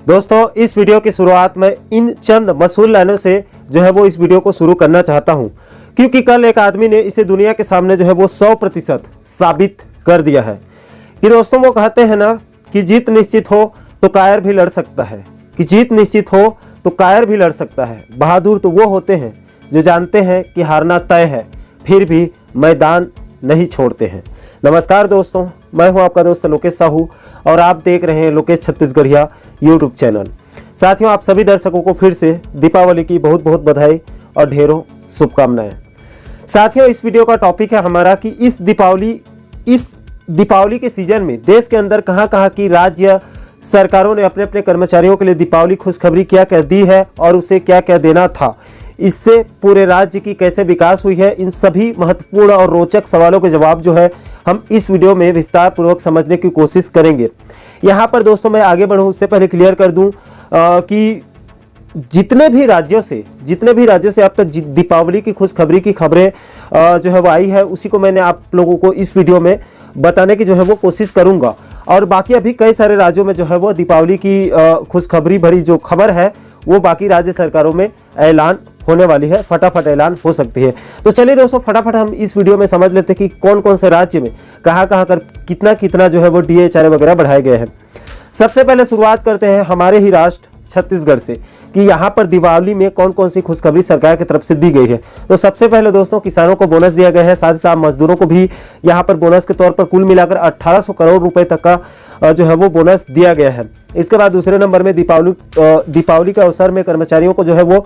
दोस्तों इस वीडियो की शुरुआत में इन चंद मशहूर लाइनों से जो है वो इस वीडियो को शुरू करना चाहता हूं, क्योंकि कल एक आदमी ने इसे दुनिया के सामने जो है वो 100% साबित कर दिया है कि दोस्तों वो कहते हैं ना कि जीत निश्चित हो तो कायर भी लड़ सकता है, कि जीत निश्चित हो तो कायर भी लड़ सकता है। बहादुर तो वो होते हैं जो जानते हैं कि हारना तय है, फिर भी मैदान नहीं छोड़ते हैं। नमस्कार दोस्तों, मैं हूं आपका दोस्त लोकेश साहू और आप देख रहे हैं लोकेश छत्तीसगढ़िया यूट्यूब चैनल। साथियों, आप सभी दर्शकों को फिर से दीपावली की बहुत बहुत बधाई और ढेरों शुभकामनाएं। साथियों, इस वीडियो का टॉपिक है हमारा कि इस दीपावली के सीजन में देश के अंदर कहां की राज्य सरकारों ने अपने अपने कर्मचारियों के लिए दीपावली खुशखबरी क्या क्या दी है और उसे क्या क्या देना था, इससे पूरे राज्य की कैसे विकास हुई है, इन सभी महत्वपूर्ण और रोचक सवालों के जवाब जो है हम इस वीडियो में विस्तार पूर्वक समझने की कोशिश करेंगे। यहाँ पर दोस्तों मैं आगे बढ़ूँ उससे पहले क्लियर कर दूँ कि जितने भी राज्यों से अब तक दीपावली की खुशखबरी की खबरें जो है वो आई है, उसी को मैंने आप लोगों को इस वीडियो में बताने की जो है वो कोशिश करूंगा। और बाकी अभी कई सारे राज्यों में जो है वो दीपावली की खुशखबरी भरी जो खबर है वो बाकी राज्य सरकारों में ऐलान होने वाली है, फटाफट ऐलान हो सकती है। तो चलिए दोस्तों फटाफट हम इस वीडियो में समझ लेते हैं कि कौन कौन से राज्य में कहाँ कर कितना जो है वो DA वगैरह बढ़ाए गए हैं। सबसे पहले शुरुआत करते हैं हमारे ही राष्ट्र छत्तीसगढ़ से कि यहाँ पर दिवाली में कौन कौन सी खुशखबरी सरकार की तरफ से दी गई है। तो सबसे पहले दोस्तों किसानों को बोनस दिया गया है, साथ ही साथ मजदूरों को भी यहाँ पर बोनस के तौर पर कुल मिलाकर 1800 करोड़ रुपए तक का जो है वो बोनस दिया गया है। इसके बाद दूसरे नंबर में दीपावली के अवसर में कर्मचारियों को जो है वो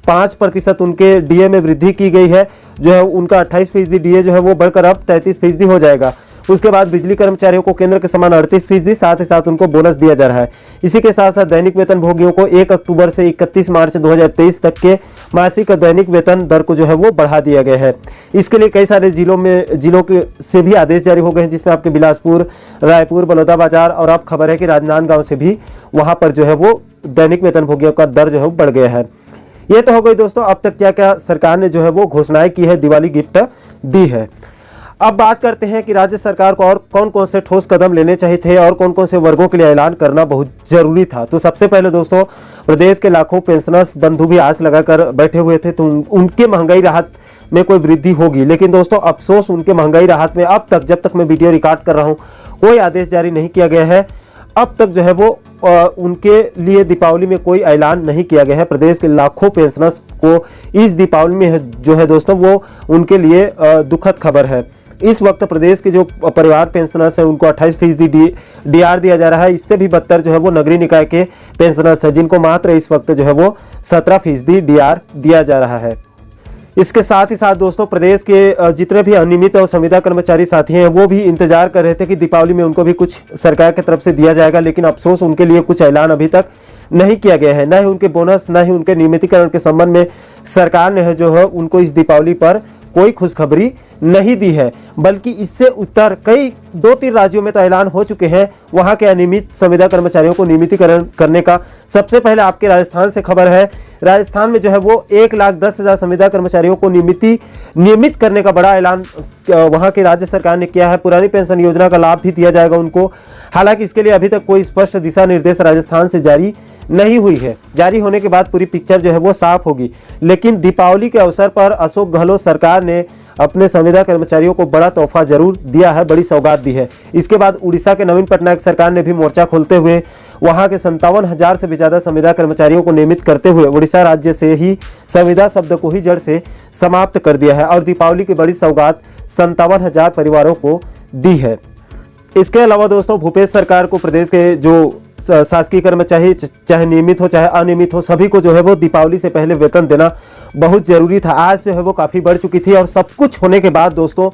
5% उनके DA में वृद्धि की गई है, जो है उनका 28% DA जो है वो बढ़कर अब 33% हो जाएगा। उसके बाद बिजली कर्मचारियों को केंद्र के समान 38%, साथ ही साथ उनको बोनस दिया जा रहा है। इसी के साथ साथ दैनिक वेतन भोगियों को 1 अक्टूबर से 31 मार्च 2023 तक के मासिक दैनिक वेतन दर को जो है वो बढ़ा दिया गया है। इसके लिए कई सारे जिलों के से भी आदेश जारी हो गए हैं, जिसमें आपके बिलासपुर, रायपुर, बलौदाबाजार और अब खबर है कि राजनांदगांव से भी वहां पर जो है वो दैनिक वेतन भोगियों का दर जो है बढ़ गया है। ये तो हो गई दोस्तों अब तक क्या क्या सरकार ने जो है वो घोषणाएं की है, दिवाली गिफ्ट दी है। अब बात करते हैं कि राज्य सरकार को और कौन कौन से ठोस कदम लेने चाहिए थे और कौन कौन से वर्गों के लिए ऐलान करना बहुत जरूरी था। तो सबसे पहले दोस्तों प्रदेश के लाखों पेंशनर्स बंधु भी आस लगाकर बैठे हुए थे तो उनके महंगाई राहत में कोई वृद्धि होगी, लेकिन दोस्तों अफसोस उनके महंगाई राहत में अब तक जब तक मैं वीडियो रिकॉर्ड कर रहा हूँ कोई आदेश जारी नहीं किया गया है। अब तक जो है वो उनके लिए दीपावली में कोई ऐलान नहीं किया गया है। प्रदेश के लाखों पेंशनर्स को इस दीपावली में जो है दोस्तों वो उनके लिए दुखद खबर है। इस वक्त प्रदेश के जो परिवार पेंशनर्स हैं उनको 28% DR दिया जा रहा है। इससे भी बदतर जो है वो नगरीय निकाय के पेंशनर्स हैं, जिनको मात्र इस वक्त जो है वो 17% DR दिया जा रहा है। इसके साथ ही साथ दोस्तों प्रदेश के जितने भी अनियमित और संविदा कर्मचारी साथी हैं वो भी इंतजार कर रहे थे कि दीपावली में उनको भी कुछ सरकार की तरफ से दिया जाएगा, लेकिन अफसोस उनके लिए कुछ ऐलान अभी तक नहीं किया गया है। न ही उनके बोनस न ही उनके नियमितीकरण के संबंध में सरकार ने जो है उनको इस दीपावली पर कोई खुशखबरी नहीं दी है, बल्कि इससे उत्तर कई 2-3 राज्यों में तो ऐलान हो चुके हैं वहां के अनियमित संविदा कर्मचारियों को नियमितीकरण करने का। सबसे पहले आपके राजस्थान से खबर है, राजस्थान में जो है वो 1,10,000 संविदा कर्मचारियों को नियमित करने का बड़ा ऐलान वहां की राज्य सरकार ने किया है। पुरानी पेंशन योजना का लाभ भी दिया जाएगा उनको। हालांकि इसके लिए अभी तक कोई स्पष्ट दिशा निर्देश राजस्थान से जारी नहीं हुई है। जारी होने के बाद पूरी पिक्चर जो है वो साफ होगी। लेकिन दीपावली के अवसर पर अशोक गहलोत सरकार ने अपने संविदा कर्मचारियों को बड़ा तोहफा जरूर दिया है, बड़ी सौगात दी है। इसके बाद उड़ीसा के नवीन पटनायक सरकार ने भी मोर्चा खोलते हुए वहां के 57,000 से भी ज्यादा संविदा कर्मचारियों को नियमित करते हुए उड़ीसा राज्य से ही संविदा शब्द को ही जड़ से समाप्त कर दिया है और दीपावली की बड़ी सौगात 57,000 परिवारों को दी है। इसके अलावा दोस्तों भूपेश सरकार को प्रदेश के जो शासकीय कर्मचारी चाहे नियमित हो चाहे अनियमित हो सभी को जो है वो दीपावली से पहले वेतन देना बहुत जरूरी था। आज जो है वो काफ़ी बढ़ चुकी थी और सब कुछ होने के बाद दोस्तों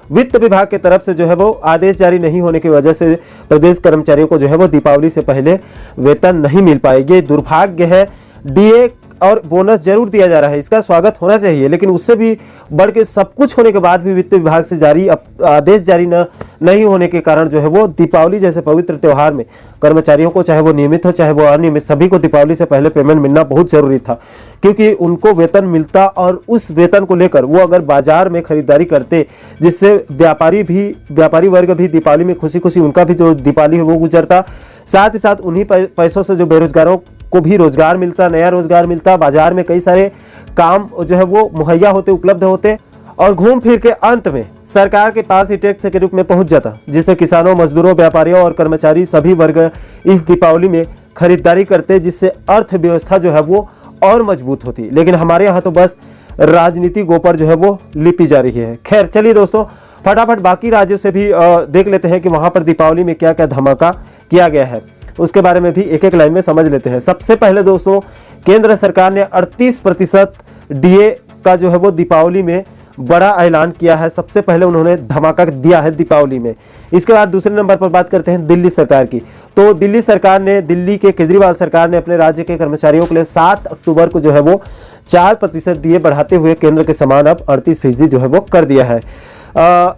वित्त विभाग की तरफ से जो है वो आदेश जारी नहीं होने की वजह से प्रदेश कर्मचारियों को जो है वो दीपावली से पहले वेतन नहीं मिल पाएगी। दुर्भाग्य है। DA और बोनस जरूर दिया जा रहा है, इसका स्वागत होना चाहिए, लेकिन उससे भी बढ़ के सब कुछ होने के बाद भी वित्त विभाग से जारी आदेश जारी नहीं होने के कारण जो है वो दीपावली जैसे पवित्र त्यौहार में कर्मचारियों को, चाहे वो नियमित हो चाहे वो अनियमित, सभी को दीपावली से पहले पेमेंट मिलना बहुत जरूरी था, क्योंकि उनको वेतन मिलता और उस वेतन को लेकर वो अगर बाजार में खरीदारी करते, जिससे व्यापारी वर्ग भी दीपावली में खुशी खुशी उनका भी जो दीपावली है वो गुजरता, साथ ही साथ उन्हीं पैसों से जो बेरोजगारों को भी रोजगार मिलता, नया रोजगार मिलता, बाजार में कई सारे काम जो है वो मुहैया होते, उपलब्ध होते और घूम फिर के अंत में सरकार के पास ही टैक्स के रूप में पहुंच जाता, जिससे किसानों, मजदूरों, व्यापारियों और कर्मचारी सभी वर्ग इस दीपावली में खरीदारी करते, जिससे अर्थव्यवस्था जो है वो और मजबूत होती। लेकिन हमारे यहाँ तो बस राजनीति गोपर जो है वो लिपी जा रही है। खैर चलिए दोस्तों, फटाफट बाकी राज्यों से भी देख लेते हैं कि वहाँ पर दीपावली में क्या क्या धमाका किया गया है, उसके बारे में भी एक एक लाइन में समझ लेते हैं। सबसे पहले दोस्तों, केंद्र सरकार ने 38% डीए का जो है वो दीपावली में बड़ा ऐलान किया है। सबसे पहले उन्होंने धमाका दिया है दीपावली में। इसके बाद दूसरे नंबर पर बात करते हैं दिल्ली सरकार की। तो दिल्ली सरकार ने, दिल्ली के केजरीवाल सरकार ने अपने राज्य के कर्मचारियों के लिए 7 अक्टूबर को जो है वो 4% डीए बढ़ाते हुए केंद्र के समान अब 38% जो है वो कर दिया है।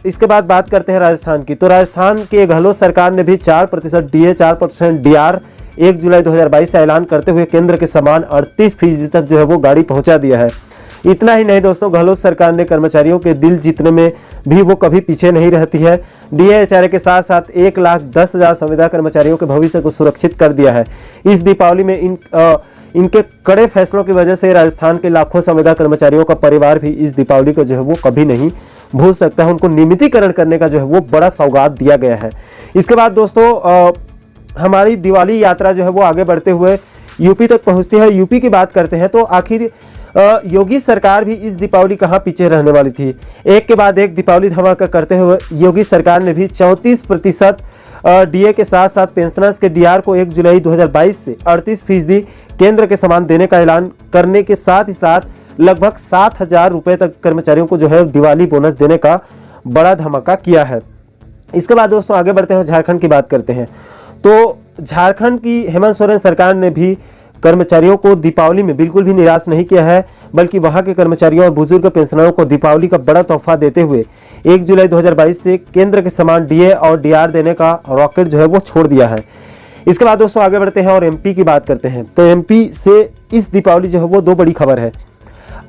इसके बाद बात करते हैं राजस्थान की। तो राजस्थान के गहलोत सरकार ने भी 4% डीए, 4% डीआर 1 जुलाई 2022 से ऐलान करते हुए केंद्र के समान 38% तक जो है वो गाड़ी पहुंचा दिया है। इतना ही नहीं दोस्तों, गहलोत सरकार ने कर्मचारियों के दिल जीतने में भी वो कभी पीछे नहीं रहती है। डीए के साथ साथ 1,10,000 संविदा कर्मचारियों के भविष्य को सुरक्षित कर दिया है। इस दीपावली में इनके कड़े फैसलों की वजह से राजस्थान के लाखों संविदा कर्मचारियों का परिवार भी इस दीपावली को जो है वो कभी नहीं भूल सकता है। उनको नियमितीकरण करने का जो है वो बड़ा सौगात दिया गया है। इसके बाद दोस्तों, हमारी दिवाली यात्रा जो है वो आगे बढ़ते हुए यूपी तक पहुंचती है। यूपी की बात करते हैं तो आखिर योगी सरकार भी इस दीपावली कहाँ पीछे रहने वाली थी। एक के बाद एक दीपावली धमाका करते हुए योगी सरकार ने भी 34% डीए के साथ साथ पेंशनर्स के डीआर को 1 जुलाई 2022 से 38% केंद्र के समान देने का ऐलान करने के साथ ही साथ लगभग 7,000 रुपये तक कर्मचारियों को जो है दिवाली बोनस देने का बड़ा धमाका किया है। इसके बाद दोस्तों आगे बढ़ते हैं, झारखंड की बात करते हैं। तो झारखंड की हेमंत सोरेन सरकार ने भी कर्मचारियों को दीपावली में बिल्कुल भी निराश नहीं किया है, बल्कि वहां के कर्मचारियों और बुजुर्ग पेंशनरों को दीपावली का बड़ा तोहफा देते हुए 1 जुलाई 2022 से केंद्र के समान डीए और डीआर देने का रॉकेट जो है वो छोड़ दिया है। इसके बाद दोस्तों आगे बढ़ते हैं और एमपी की बात करते हैं। तो एमपी से इस दीपावली जो है वो 2 बड़ी खबर है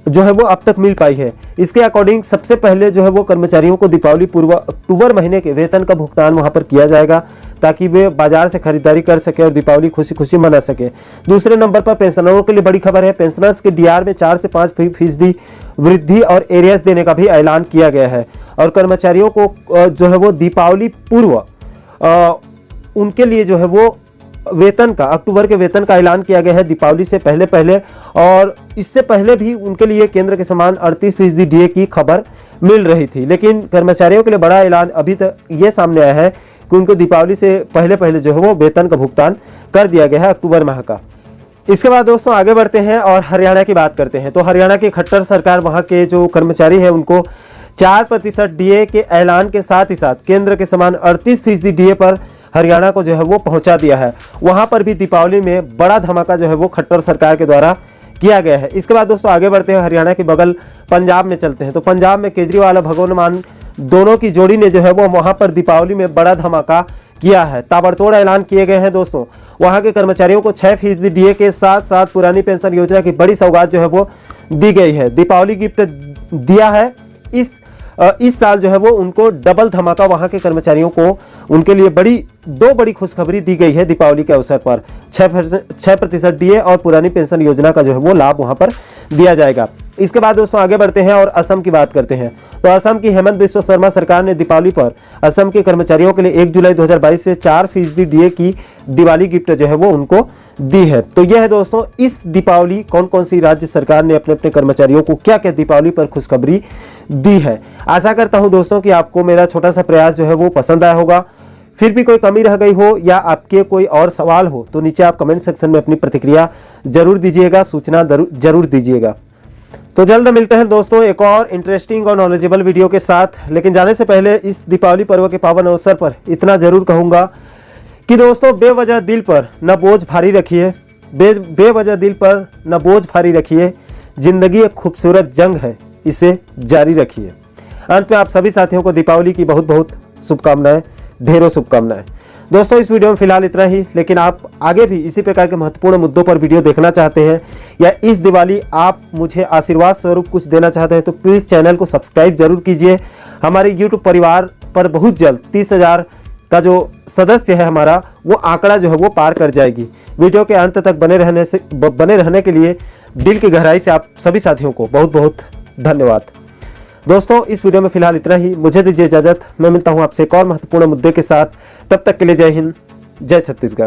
जो है वो अब तक मिल पाई है। इसके अकॉर्डिंग सबसे पहले जो है वो कर्मचारियों को दीपावली पूर्व अक्टूबर महीने के वेतन का भुगतान वहां पर किया जाएगा, ताकि वे बाजार से खरीदारी कर सके और दीपावली खुशी खुशी मना सके। दूसरे नंबर पर पेंशनरों के लिए बड़ी खबर है। पेंशनर्स के डीआर में 4 से 5% वृद्धि और एरियर्स देने का भी ऐलान किया गया है। और कर्मचारियों को जो है वो दीपावली पूर्व उनके लिए जो है वो वेतन का, अक्टूबर के वेतन का ऐलान किया गया है दीपावली से पहले और इससे पहले भी उनके लिए केंद्र के समान 38% डीए की खबर मिल रही थी। लेकिन कर्मचारियों के लिए बड़ा ऐलान अभी तक ये सामने आया है कि उनको दीपावली से पहले जो है वो वेतन का भुगतान कर दिया गया है अक्टूबर माह का। इसके बाद दोस्तों आगे बढ़ते हैं और हरियाणा की बात करते हैं। तो हरियाणा की खट्टर सरकार वहाँ के जो कर्मचारी हैं उनको 4% डीए के ऐलान के साथ ही साथ केंद्र के समान 38% डीए पर हरियाणा को जो है वो पहुंचा दिया है। वहां पर भी दीपावली में बड़ा धमाका जो है वो खट्टर सरकार के द्वारा किया गया है। इसके बाद दोस्तों आगे बढ़ते हैं, हरियाणा के बगल पंजाब में चलते हैं। तो पंजाब में केजरीवाल और भगवंत मान दोनों की जोड़ी ने जो है वो वहां पर दीपावली में बड़ा धमाका किया है। ताबड़तोड़ ऐलान किए गए हैं दोस्तों। वहां के कर्मचारियों को 6% डीए के साथ साथ पुरानी पेंशन योजना की बड़ी सौगात जो है वो दी गई है। दीपावली गिफ्ट दिया है। इस साल जो है वो उनको डबल धमाका वहां के कर्मचारियों को उनके लिए दो बड़ी खुशखबरी दी गई है दीपावली के अवसर पर। 6% डीए और पुरानी पेंशन योजना का जो है वो लाभ वहां पर दिया जाएगा। इसके बाद दोस्तों आगे बढ़ते हैं और असम की बात करते हैं। तो असम की हेमंत बिस्व शर्मा सरकार ने दीपावली पर असम के कर्मचारियों के लिए 1 जुलाई 2022 से 4% डीए की दिवाली गिफ्ट जो है वो उनको दी है। तो यह है दोस्तों इस दीपावली कौन कौन सी राज्य सरकार ने अपने अपने कर्मचारियों को क्या क्या दीपावली पर खुशखबरी दी है। आशा करता हूं दोस्तों कि आपको मेरा छोटा सा प्रयास जो है वो पसंद आया होगा। फिर भी कोई कमी रह गई हो या आपके कोई और सवाल हो तो नीचे आप कमेंट सेक्शन में अपनी प्रतिक्रिया जरूर दीजिएगा, सूचना जरूर दीजिएगा। तो जल्द मिलते हैं दोस्तों एक और इंटरेस्टिंग और नॉलेजेबल वीडियो के साथ। लेकिन जाने से पहले इस दीपावली पर्व के पावन अवसर पर इतना जरूर कहूँगा कि दोस्तों बेवजह दिल पर न बोझ भारी रखिए, बेवजह दिल पर न बोझ भारी रखिए। जिंदगी एक खूबसूरत जंग है, इसे जारी रखिए। अंत में आप सभी साथियों को दीपावली की बहुत बहुत शुभकामनाएं, ढेरों शुभकामनाएं। दोस्तों इस वीडियो में फिलहाल इतना ही, लेकिन आप आगे भी इसी प्रकार के महत्वपूर्ण मुद्दों पर वीडियो देखना चाहते हैं या इस दिवाली आप मुझे आशीर्वाद स्वरूप कुछ देना चाहते हैं तो प्लीज़ चैनल को सब्सक्राइब जरूर कीजिए। हमारे यूट्यूब परिवार पर बहुत जल्द 30,000 का जो सदस्य है हमारा, वो आंकड़ा जो है वो पार कर जाएगी। वीडियो के अंत तक बने रहने के लिए दिल की गहराई से आप सभी साथियों को बहुत बहुत धन्यवाद। दोस्तों इस वीडियो में फिलहाल इतना ही, मुझे दीजिए इजाजत। मैं मिलता हूं आपसे एक और महत्वपूर्ण मुद्दे के साथ। तब तक के लिए जय हिंद, जय छत्तीसगढ़।